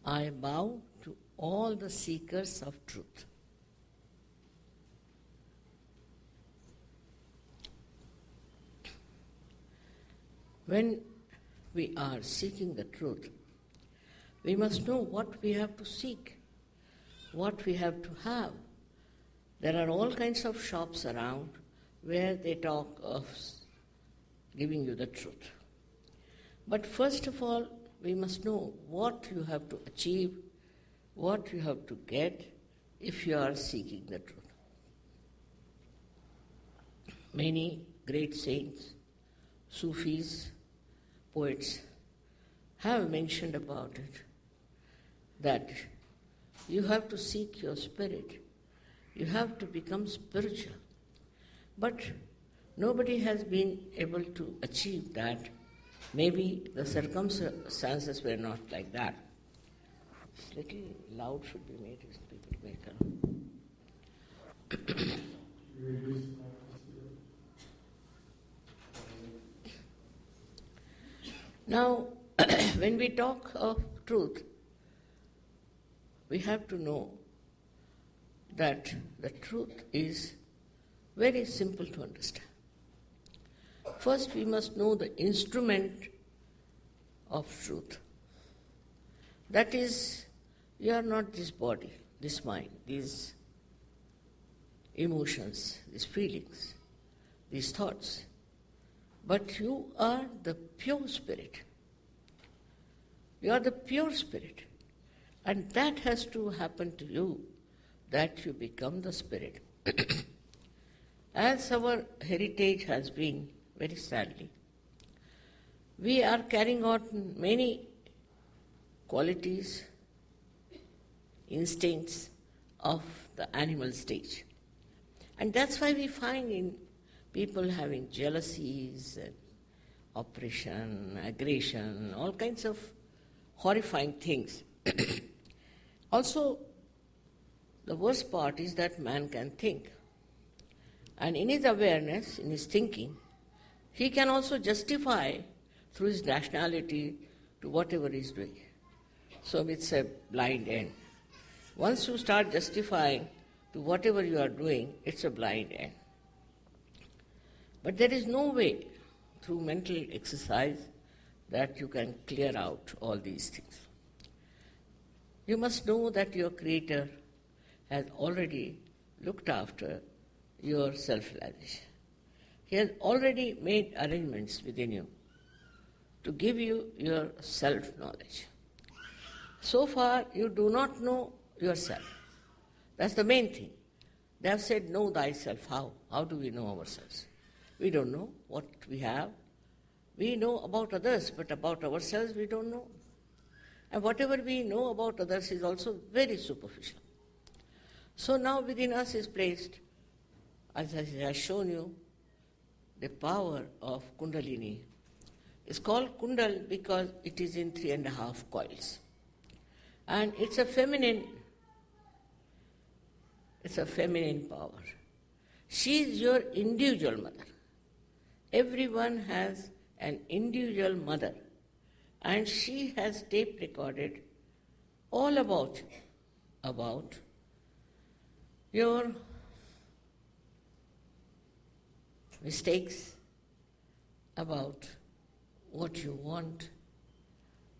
I bow to all the seekers of truth. When we are seeking the truth, we must know what we have to seek, what we have to have. There are all kinds of shops around where they talk of giving you the truth. But first of all, we must know what you have to achieve, what you have to get if you are seeking the truth. Many great saints, Sufis, poets have mentioned about it, that you have to seek your spirit. You have to become spiritual. But nobody has been able to achieve that. Maybe the circumstances were not like that. It's little loud should be made, people make a... Now, when we talk of truth, we have to know that the truth is very simple to understand. First, we must know the instrument of truth. That is, you are not this body, this mind, these emotions, these feelings, these thoughts, but you are the pure spirit. You are the pure spirit. And that has to happen to you, that you become the spirit. As our heritage has been, very sadly, we are carrying out many qualities, instincts of the animal stage. And that's why we find in people having jealousies, and oppression, aggression, all kinds of horrifying things. Also, the worst part is that man can think. And in his awareness, in his thinking, he can also justify through his rationality to whatever he is doing. So it's a blind end. Once you start justifying to whatever you are doing, it's a blind end. But there is no way through mental exercise that you can clear out all these things. You must know that your Creator has already looked after your self-realization. He has already made arrangements within you to give you your self-knowledge. So far, you do not know yourself. That's the main thing. They have said, know thyself. How? How do we know ourselves? We don't know what we have. We know about others, but about ourselves we don't know. And whatever we know about others is also very superficial. So now within us is placed, as I have shown you, the power of Kundalini. It's called Kundal because it is in 3.5 coils. And it's a feminine power. She is your individual mother. Everyone has an individual mother, and she has tape recorded all about your mistakes, about what you want,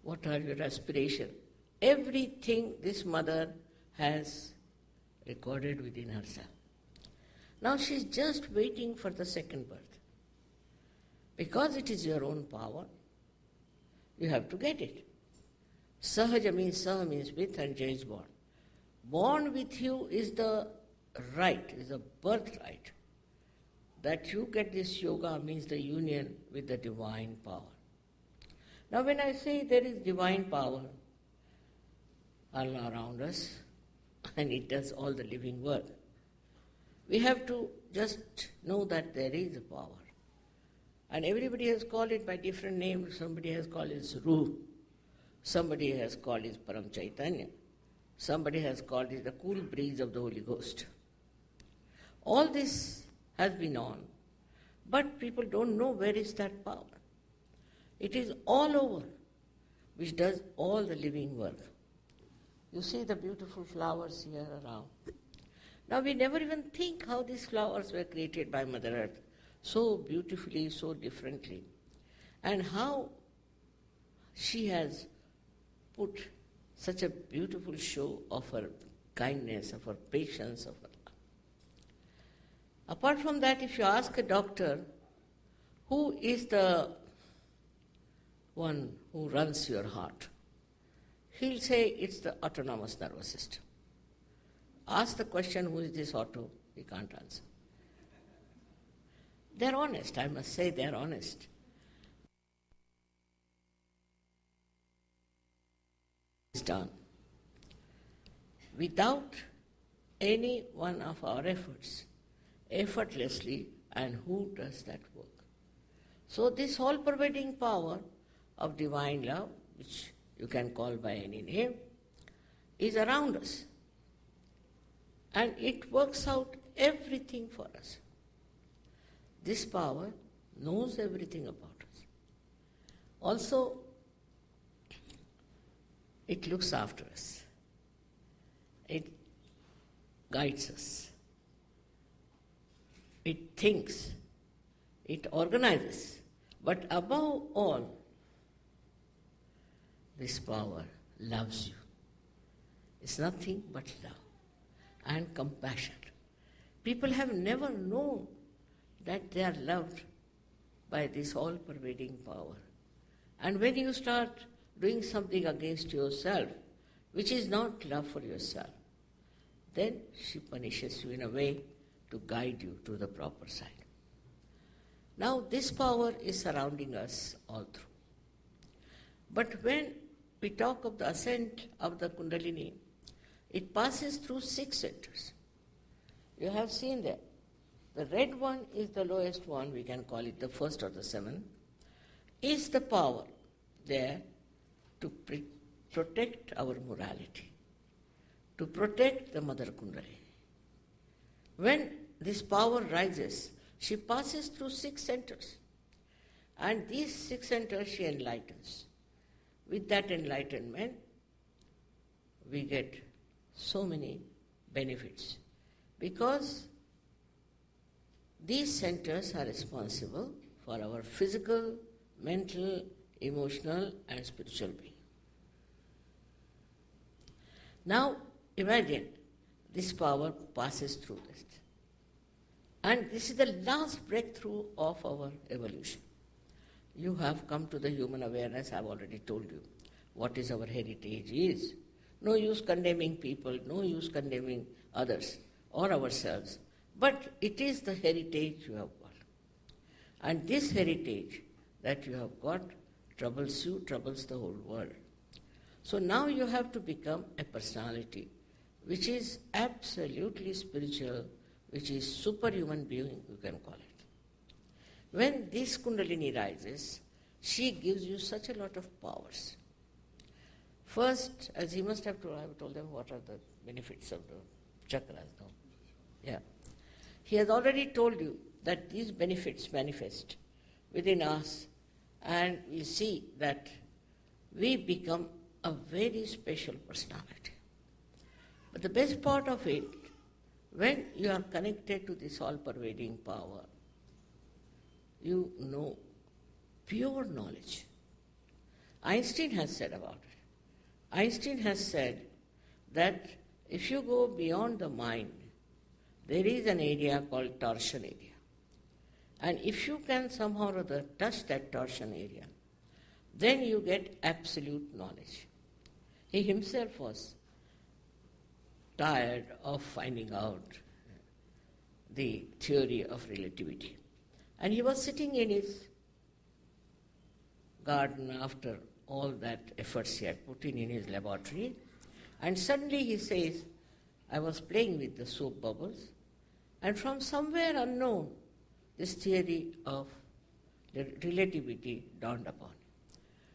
what are your aspirations. Everything this mother has recorded within herself. Now she is just waiting for the second birth. Because it is your own power, you have to get it. Sahaja means Saha means with, and Jai is born. Born with you is the right, is the birthright. That you get this yoga means the union with the divine power. Now when I say there is divine power all around us, and it does all the living work, we have to just know that there is a power. And everybody has called it by different names. Somebody has called it Ruh. Somebody has called it Param Chaitanya. Somebody has called it the cool breeze of the Holy Ghost. All this has been on, but people don't know where is that power. It is all over, which does all the living work. You see the beautiful flowers here around. Now we never even think how these flowers were created by Mother Earth so beautifully, so differently, and how she has put such a beautiful show of her kindness, of her patience, of her love. Apart from that, if you ask a doctor, who is the one who runs your heart? He'll say it's the autonomous nervous system. Ask the question, who is this auto? He can't answer. They're honest, I must say they're honest. It's done without any one of our efforts, effortlessly, and who does that work? So this all-pervading power of divine love, which you can call by any name, is around us. And it works out everything for us. This power knows everything about us. Also, it looks after us. It guides us. It thinks. It organizes. But above all, this power loves you. It's nothing but love and compassion. People have never known that they are loved by this all-pervading power. And when you start doing something against yourself, which is not love for yourself, then she punishes you in a way to guide you to the proper side. Now this power is surrounding us all through. But when we talk of the ascent of the Kundalini, it passes through 6 centers. You have seen that. The red one is the lowest one, we can call it the first or the 7th, is the power there to protect our morality, to protect the Mother Kundalini. When this power rises, she passes through 6 centers. And these 6 centers she enlightens. With that enlightenment, we get so many benefits. Because these centers are responsible for our physical, mental, emotional, and spiritual being. Now, imagine this power passes through this. And this is the last breakthrough of our evolution. You have come to the human awareness, I've already told you what is our heritage is. No use condemning people, no use condemning others or ourselves, but it is the heritage you have got. And this heritage that you have got troubles you, troubles the whole world. So now you have to become a personality which is absolutely spiritual, which is superhuman being, you can call it. When this Kundalini rises, she gives you such a lot of powers. First, as he must have told, I have told them what are the benefits of the chakras now. Yeah. He has already told you that these benefits manifest within us, and we see that we become a very special personality. But the best part of it, when you are connected to this all-pervading power, you know pure knowledge. Einstein has said about it. Einstein has said that if you go beyond the mind, there is an area called torsion area. And if you can somehow or other touch that torsion area, then you get absolute knowledge. He himself was tired of finding out the theory of relativity. And he was sitting in his garden after all that efforts he had put in his laboratory, and suddenly he says, I was playing with the soap bubbles, and from somewhere unknown, this theory of relativity dawned upon him.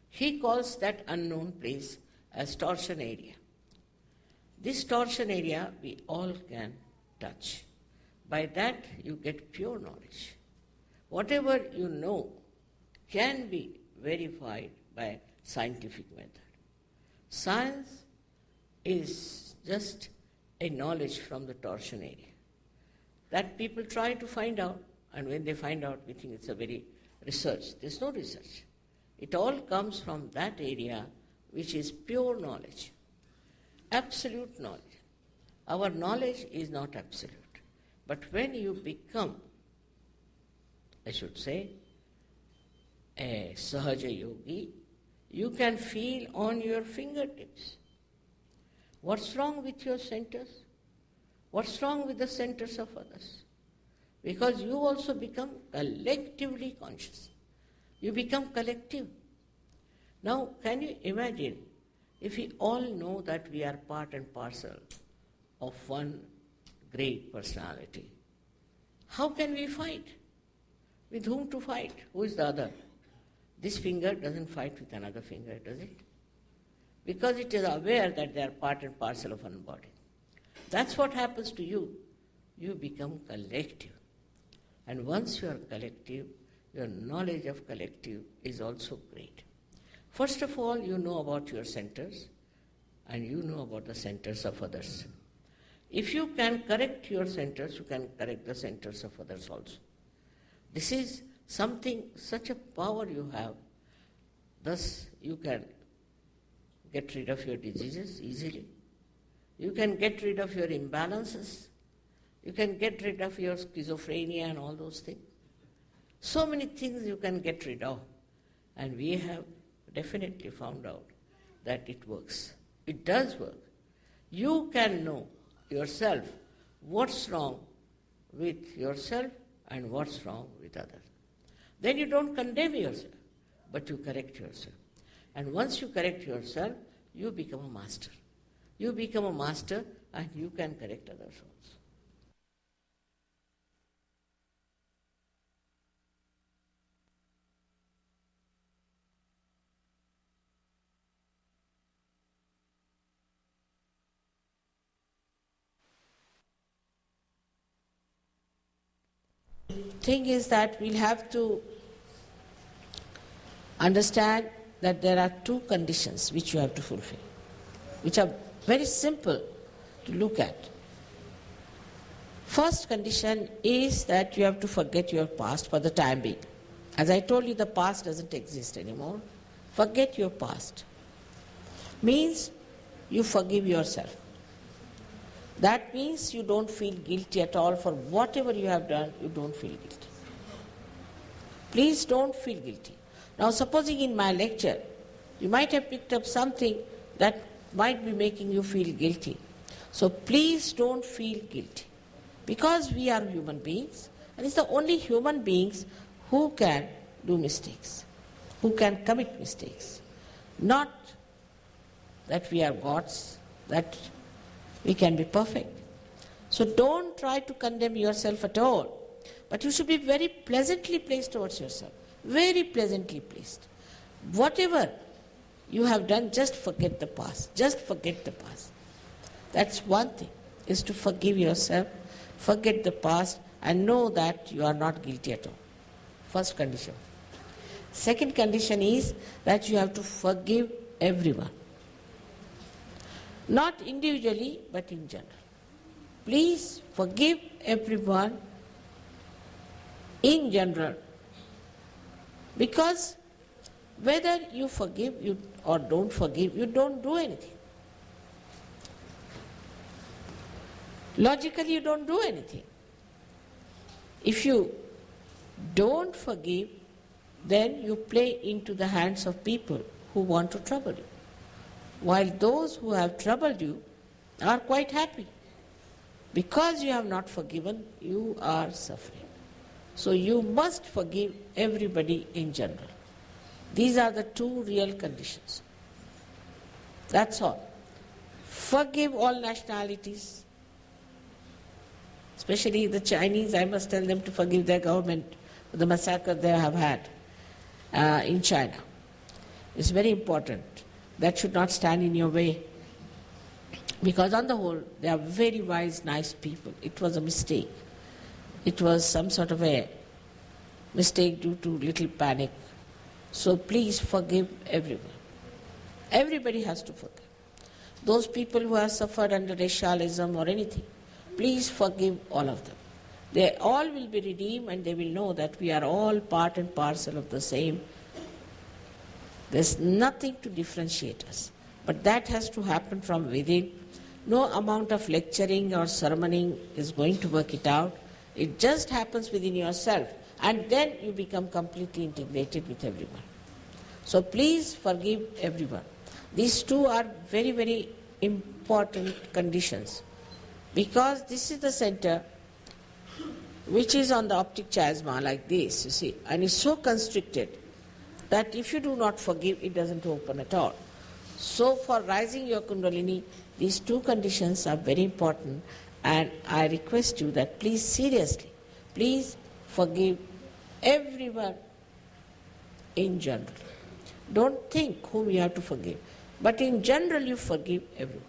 He calls that unknown place as torsion area. This torsion area we all can touch. By that you get pure knowledge. Whatever you know can be verified by scientific method. Science is just a knowledge from the torsion area that people try to find out, and when they find out, we think it's a very research. There's no research. It all comes from that area which is pure knowledge, absolute knowledge. Our knowledge is not absolute. But when you become, I should say, a Sahaja yogi, you can feel on your fingertips what's wrong with your centers, what's wrong with the centers of others. Because you also become collectively conscious. You become collective. Now, can you imagine if we all know that we are part and parcel of one great personality? How can we fight? With whom to fight? Who is the other? This finger doesn't fight with another finger, does it? Because it is aware that they are part and parcel of one body. That's what happens to you. You become collective. And once you are collective, your knowledge of collective is also great. First of all, you know about your centers, and you know about the centers of others. If you can correct your centers, you can correct the centers of others also. This is something, such a power you have. Thus, you can get rid of your diseases easily. You can get rid of your imbalances. You can get rid of your schizophrenia and all those things. So many things you can get rid of. And we have definitely found out that it works. It does work. You can know yourself what's wrong with yourself and what's wrong with others. Then you don't condemn yourself, but you correct yourself. And once you correct yourself, you become a master. You become a master and you can correct others also. Thing is that we'll have to understand that there are two conditions which you have to fulfill, which are very simple to look at. First condition is that you have to forget your past for the time being. As I told you, the past doesn't exist anymore. Forget your past. Means you forgive yourself. That means you don't feel guilty at all for whatever you have done, you don't feel guilty. Please don't feel guilty. Now, supposing in my lecture, you might have picked up something that might be making you feel guilty. So please don't feel guilty. Because we are human beings, and it's the only human beings who can do mistakes, who can commit mistakes. Not that we are gods, that we can be perfect. So don't try to condemn yourself at all. But you should be very pleasantly placed towards yourself. Very pleasantly placed. Whatever you have done, just forget the past. Just forget the past. That's one thing, is to forgive yourself, forget the past, and know that you are not guilty at all. First condition. Second condition is that you have to forgive everyone. Not individually, but in general. Please forgive everyone in general. Because whether you forgive or don't forgive, you don't do anything. Logically, you don't do anything. If you don't forgive, then you play into the hands of people who want to trouble you. While those who have troubled you are quite happy. Because you have not forgiven, you are suffering. So you must forgive everybody in general. These are the two real conditions. That's all. Forgive all nationalities. Especially the Chinese, I must tell them to forgive their government for the massacre they have had in China. It's very important. That should not stand in your way. Because on the whole, they are very wise, nice people. It was a mistake. It was some sort of a mistake due to little panic. So please forgive everyone. Everybody has to forgive. those people who have suffered under racialism or anything, please forgive all of them. They all will be redeemed and they will know that we are all part and parcel of the same. There's nothing to differentiate us. But that has to happen from within. No amount of lecturing or sermoning is going to work it out. It just happens within yourself. And then you become completely integrated with everyone. So please forgive everyone. These two are very, very important conditions. Because this is the center which is on the optic chiasma like this, you see, and is so constricted that if you do not forgive, it doesn't open at all. So for rising your Kundalini, these two conditions are very important, and I request you that please seriously, please forgive everyone in general. Don't think whom you have to forgive, but in general you forgive everyone.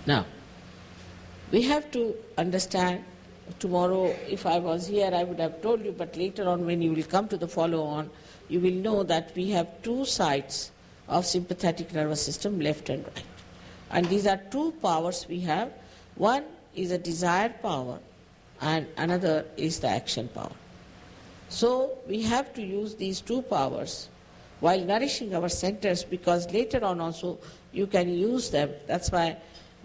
Now, we have to understand, tomorrow if I was here I would have told you, but later on when you will come to the follow-on, you will know that we have two sides of sympathetic nervous system, left and right. And these are two powers we have. One is a desire power and another is the action power. So we have to use these two powers while nourishing our centers, because later on also you can use them. That's why,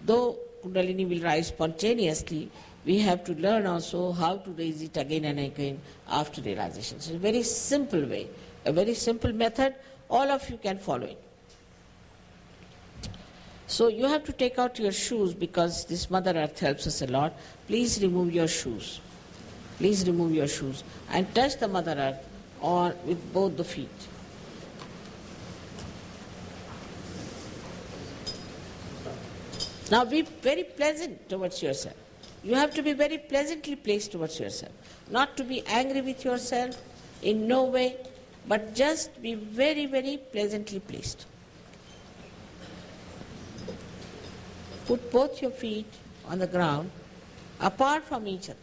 though Kundalini will rise spontaneously, we have to learn also how to raise it again and again after realization. So it's a very simple way, a very simple method. All of you can follow it. So you have to take out your shoes, because this Mother Earth helps us a lot. Please remove your shoes. Please remove your shoes and touch the Mother Earth on with both the feet. Now be very pleasant towards yourself. You have to be very pleasantly placed towards yourself. Not to be angry with yourself in no way, but just be very, very pleasantly placed. Put both your feet on the ground apart from each other.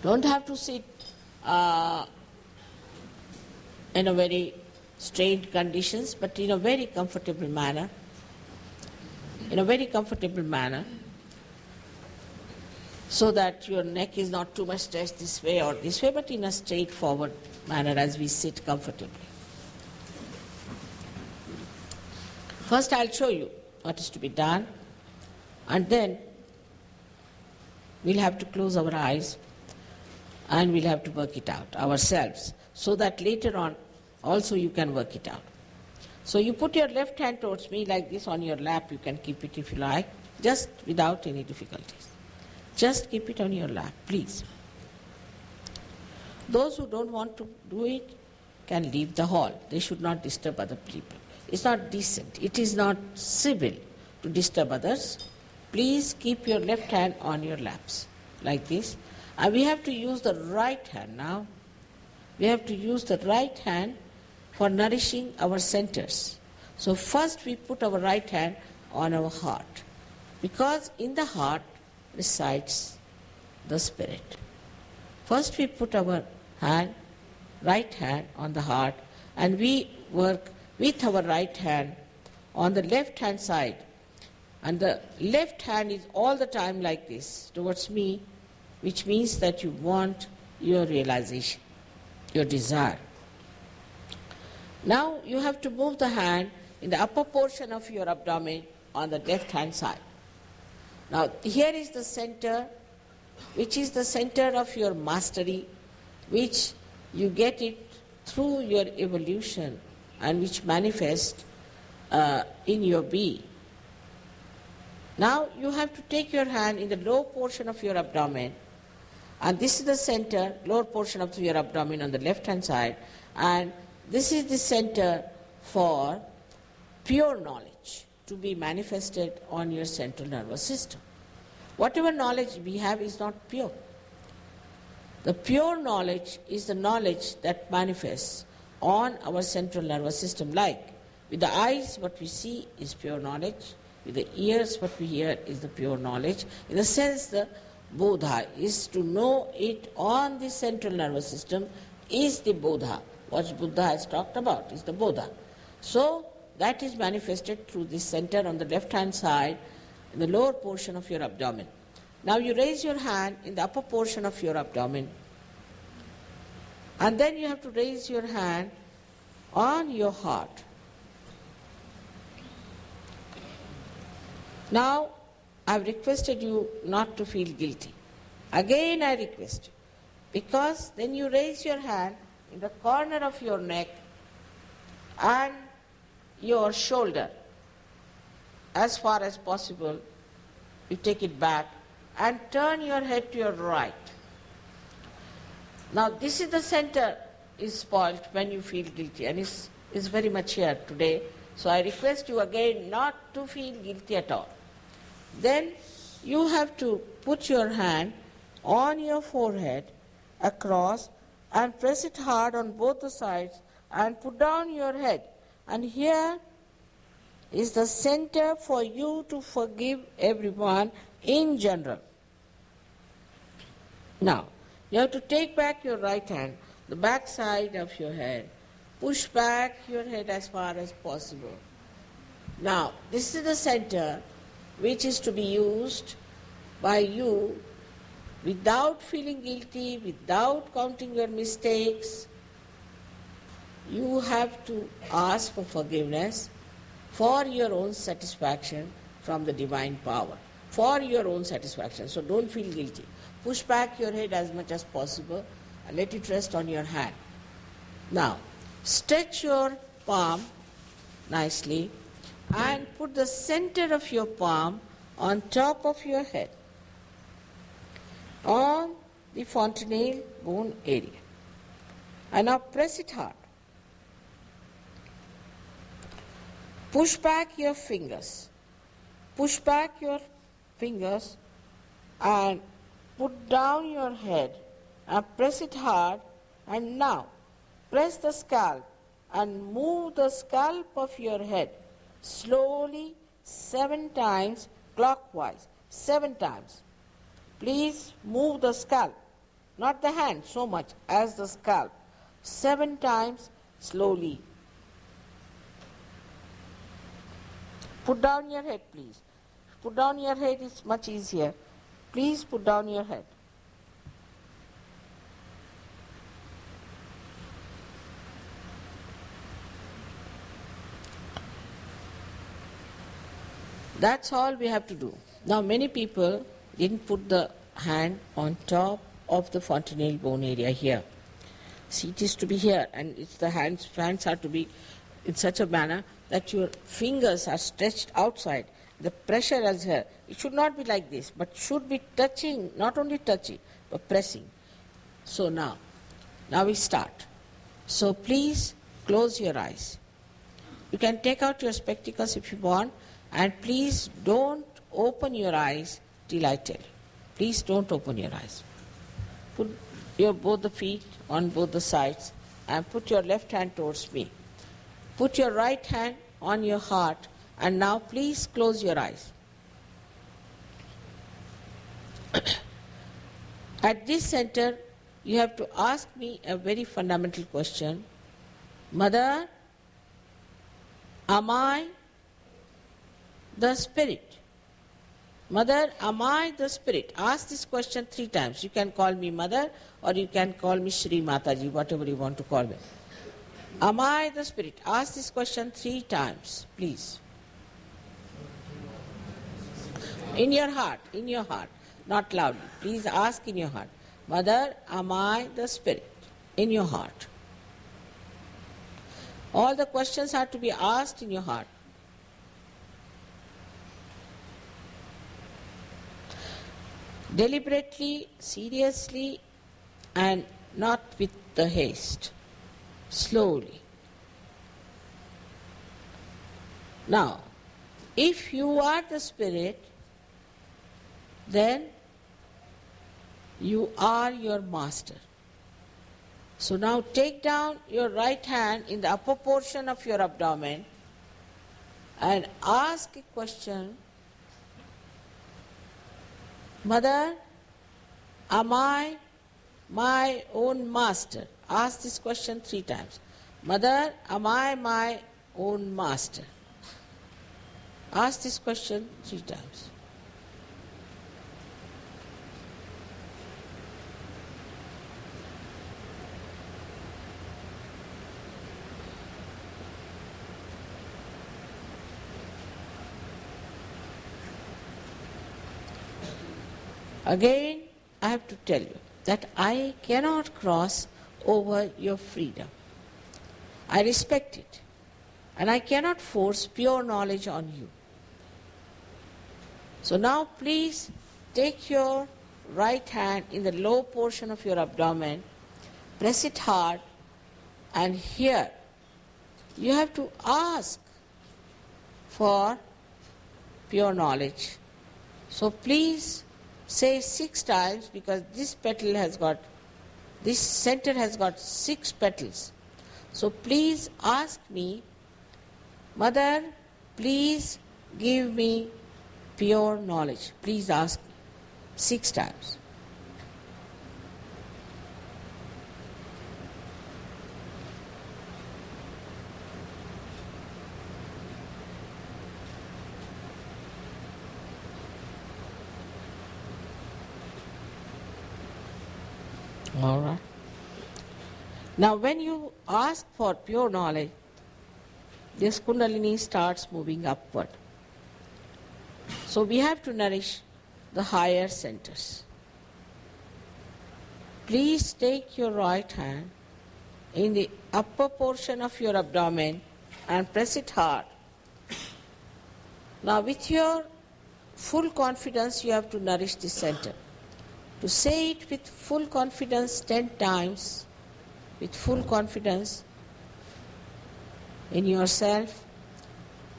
Don't have to sit in a very strained conditions, but in a very comfortable manner. In a very comfortable manner, so that your neck is not too much stretched this way or this way, but in a straightforward manner as we sit comfortably. First I'll show you what is to be done, and then we'll have to close our eyes and we'll have to work it out ourselves, so that later on also you can work it out. So you put your left hand towards me like this on your lap. You can keep it if you like, just without any difficulties. Just keep it on your lap, please. Those who don't want to do it can leave the hall. They should not disturb other people. It's not decent. It is not civil to disturb others. Please keep your left hand on your laps like this. And we have to use the right hand now. We have to use the right hand for nourishing our centers. So first we put our right hand on our heart, because in the heart resides the spirit. First we put our right hand on the heart, and we work with our right hand on the left hand side. And the left hand is all the time like this towards me, which means that you want your realization, your desire. Now you have to move the hand in the upper portion of your abdomen on the left hand side. Now here is the center, which is the center of your mastery, which you get it through your evolution and which manifests in your being. Now you have to take your hand in the lower portion of your abdomen, and this is the center, lower portion of your abdomen on the left hand side, and this is the center for pure knowledge to be manifested on your central nervous system. Whatever knowledge we have is not pure. The pure knowledge is the knowledge that manifests on our central nervous system. Like with the eyes, what we see is pure knowledge. With the ears, what we hear is the pure knowledge. In a sense, the Bodha is to know it on the central nervous system is the Bodha. what Buddha has talked about, is the Bodha. So that is manifested through this center on the left-hand side, in the lower portion of your abdomen. Now you raise your hand in the upper portion of your abdomen, and then you have to raise your hand on your heart. Now, I have requested you not to feel guilty. Again I request you, because then you raise your hand in the corner of your neck and your shoulder. As far as possible, you take it back and turn your head to your right. Now this is the center is spoilt when you feel guilty, and is very much here today. So I request you again not to feel guilty at all. Then you have to put your hand on your forehead across and press it hard on both the sides and put down your head. And here is the center for you to forgive everyone in general. Now, you have to take back your right hand, the back side of your head, push back your head as far as possible. Now, this is the center which is to be used by you without feeling guilty, without counting your mistakes. You have to ask for forgiveness for your own satisfaction from the divine power, for your own satisfaction. So don't feel guilty. Push back your head as much as possible and let it rest on your hand. Now, stretch your palm nicely and put the center of your palm on top of your head, on the fontanelle bone area. And now press it hard. Push back your fingers. Push back your fingers and put down your head and press it hard. And now press the scalp and move the scalp of your head slowly 7 times clockwise. 7 times. Please move the scalp, not the hand so much as the scalp. 7 times slowly. Put down your head, please. Put down your head, it's much easier. Please put down your head. That's all we have to do. Now many people didn't put the hand on top of the fontanelle bone area here. See, it is to be here, and it's the hands are to be in such a manner that your fingers are stretched outside. The pressure is here. It should not be like this, but should be touching, not only touching, but pressing. So now we start. So please close your eyes. You can take out your spectacles if you want, and please don't open your eyes till I tell you. Please don't open your eyes. Put both the feet on both the sides and put your left hand towards me. Put your right hand on your heart, and now please close your eyes. At this center, you have to ask me a very fundamental question. Mother, am I the spirit? Mother, am I the spirit? Ask this question 3 times. You can call me Mother, or you can call me Shri Mataji, whatever you want to call me. Am I the spirit? Ask this question 3 times, please. In your heart, not loudly. Please ask in your heart. Mother, am I the spirit? In your heart. All the questions are to be asked in your heart. Deliberately, seriously, and not with the haste. Slowly. Now, if you are the spirit, then you are your master. So now take down your right hand in the upper portion of your abdomen and ask a question. Mother, am I my own master? Ask this question 3 times. Mother, am I my own master? Ask this question 3 times. Again, I have to tell you that I cannot cross over your freedom. I respect it, and I cannot force pure knowledge on you. So now please take your right hand in the low portion of your abdomen, press it hard, and here you have to ask for pure knowledge. So please say 6 times, because this center has got 6 petals. So please ask me, Mother, please give me pure knowledge. Please ask me 6 times. All right. Now when you ask for pure knowledge, this Kundalini starts moving upward. So we have to nourish the higher centers. Please take your right hand in the upper portion of your abdomen and press it hard. Now with your full confidence you have to nourish this center. To say it with full confidence 10 times, with full confidence in yourself.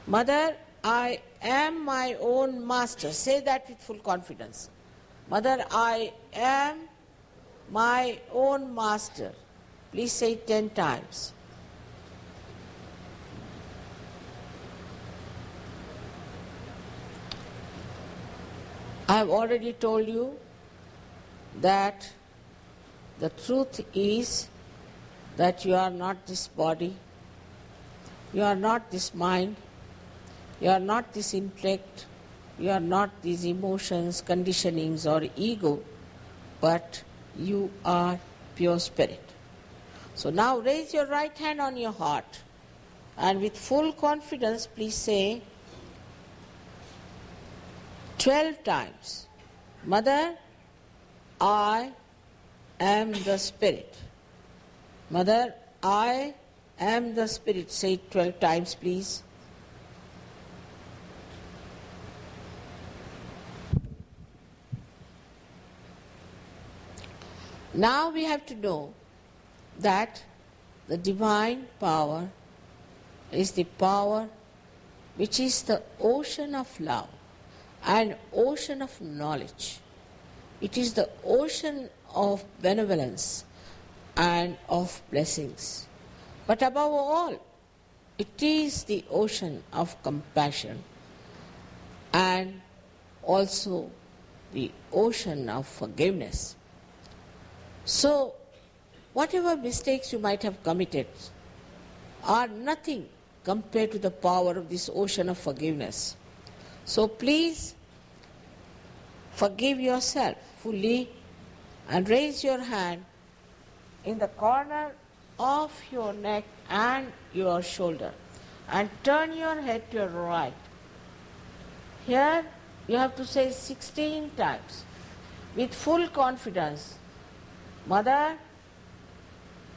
Mother, I am my own master. Say that with full confidence. Mother, I am my own master. Please say it 10 times. I have already told you that the truth is that you are not this body, you are not this mind, you are not this intellect, you are not these emotions, conditionings or ego, but you are pure spirit. So now raise your right hand on your heart and with full confidence please say 12 times, Mother, I am the Spirit. Mother, I am the Spirit. Say it 12 times, please. Now we have to know that the divine power is the power which is the ocean of love and ocean of knowledge. It is the ocean of benevolence and of blessings. But above all, it is the ocean of compassion and also the ocean of forgiveness. So, whatever mistakes you might have committed are nothing compared to the power of this ocean of forgiveness. So please forgive yourself fully and raise your hand in the corner of your neck and your shoulder and turn your head to your right. Here you have to say 16 times with full confidence, Mother,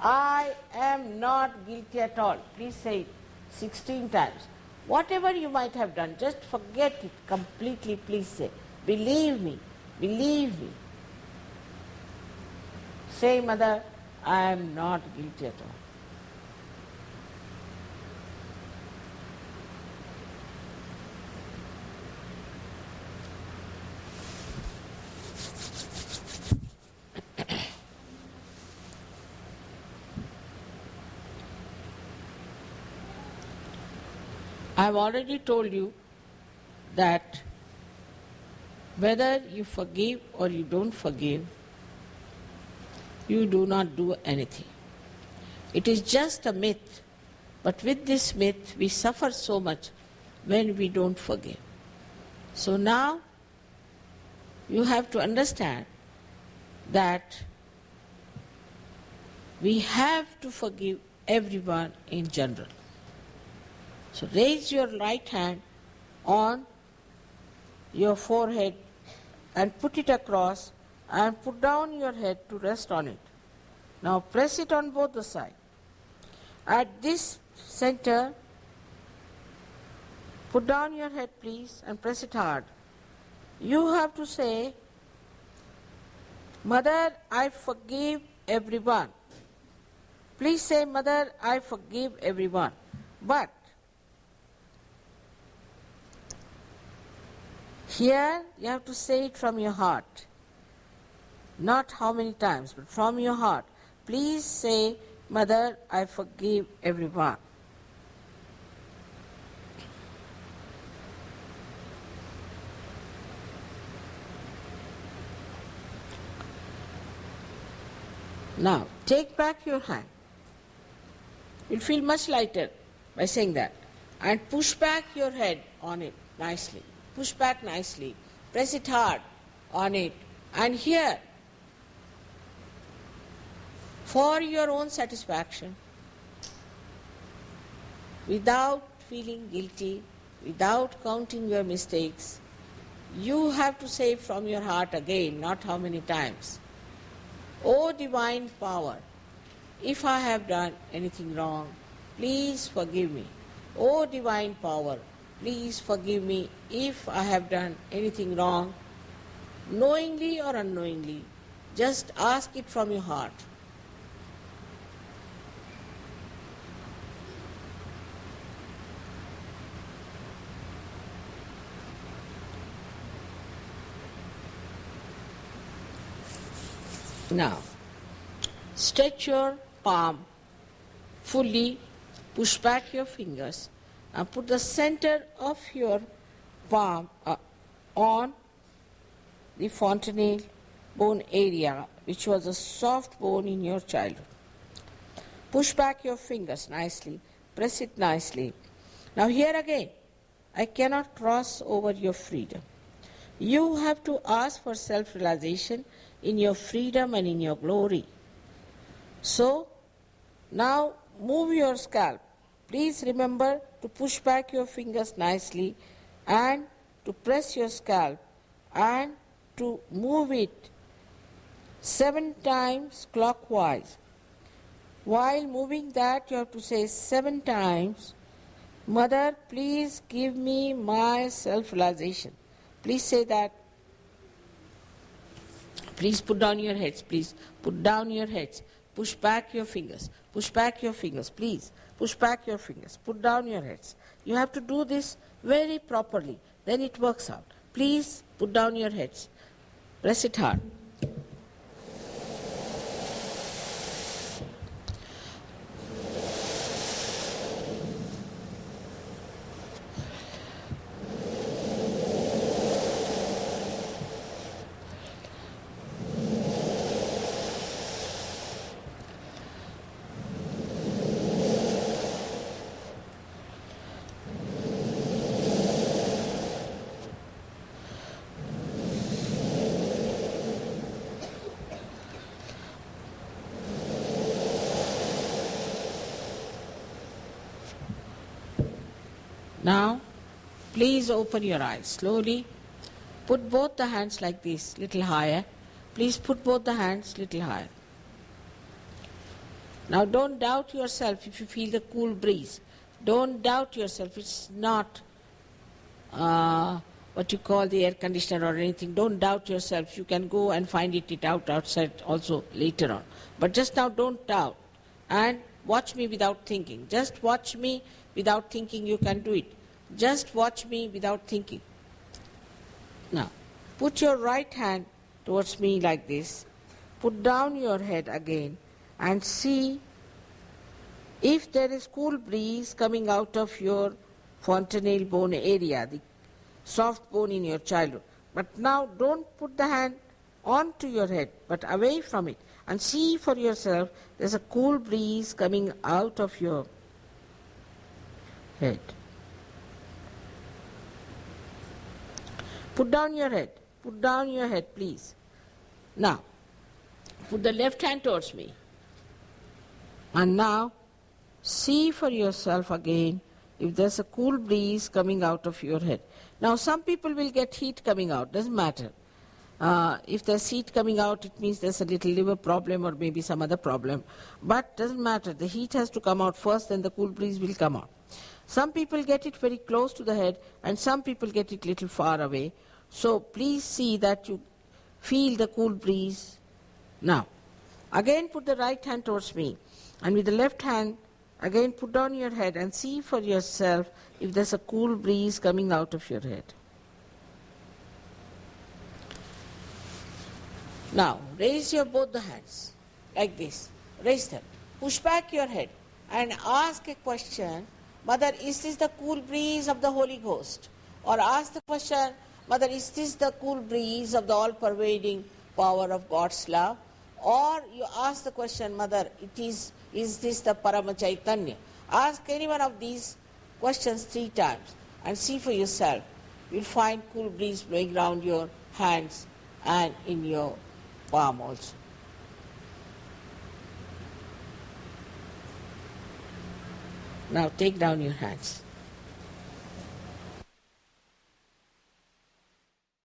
I am not guilty at all. Please say it 16 times. Whatever you might have done, just forget it completely, please say. Believe me, believe me. Say, Mother, I am not guilty at all. I have already told you that whether you forgive or you don't forgive, you do not do anything. It is just a myth, but with this myth we suffer so much when we don't forgive. So now you have to understand that we have to forgive everyone in general. So raise your right hand on your forehead and put it across and put down your head to rest on it. Now press it on both the sides. At this center, put down your head please and press it hard. You have to say, Mother, I forgive everyone. Please say, Mother, I forgive everyone. But here you have to say it from your heart. Not how many times, but from your heart. Please say, Mother, I forgive everyone. Now, take back your hand. You'll feel much lighter by saying that. And push back your head on it nicely. Push back nicely. Press it hard on it. And here, for your own satisfaction, without feeling guilty, without counting your mistakes, you have to say from your heart again, not how many times. O divine power, if I have done anything wrong, please forgive me. O divine power, please forgive me if I have done anything wrong, knowingly or unknowingly. Just ask it from your heart. Now, stretch your palm fully, push back your fingers, and put the center of your palm on the fontanelle bone area, which was a soft bone in your childhood. Push back your fingers nicely, press it nicely. Now here again, I cannot cross over your freedom. You have to ask for self-realization in your freedom and in your glory. So, now move your scalp. Please remember to push back your fingers nicely and to press your scalp and to move it 7 times clockwise. While moving that, you have to say 7 times, Mother, please give me my self-realization. Please say that. Please put down your heads, please. Put down your heads. Push back your fingers. Push back your fingers, please. Push back your fingers. Put down your heads. You have to do this very properly. Then it works out. Please put down your heads. Press it hard. Now, please open your eyes slowly. Put both the hands like this, little higher. Please put both the hands little higher. Now don't doubt yourself if you feel the cool breeze. Don't doubt yourself. It's not what you call the air conditioner or anything. Don't doubt yourself. You can go and find it out outside also later on. But just now don't doubt. And watch me without thinking. Just watch me without thinking. You can do it. Just watch me without thinking. Now, put your right hand towards me like this. Put down your head again and see if there is cool breeze coming out of your fontanelle bone area, the soft bone in your childhood. But now don't put the hand onto your head, but away from it. And see for yourself, there's a cool breeze coming out of your head. Put down your head. Put down your head, please. Now, put the left hand towards me. And now, see for yourself again if there's a cool breeze coming out of your head. Now, some people will get heat coming out. Doesn't matter. If there's heat coming out, it means there's a little liver problem or maybe some other problem. But doesn't matter. The heat has to come out first, then the cool breeze will come out. Some people get it very close to the head, and some people get it little far away. So please see that you feel the cool breeze. Now, again put the right hand towards me, and with the left hand, again put down your head and see for yourself if there's a cool breeze coming out of your head. Now, raise your both the hands, like this. Raise them. Push back your head and ask a question, Mother, is this the cool breeze of the Holy Ghost? Or ask the question, Mother, is this the cool breeze of the all-pervading power of God's love? Or you ask the question, Mother, is this the Parama Chaitanya? Ask any one of these questions 3 times and see for yourself. You'll find cool breeze blowing around your hands and in your palm also. Now take down your hands.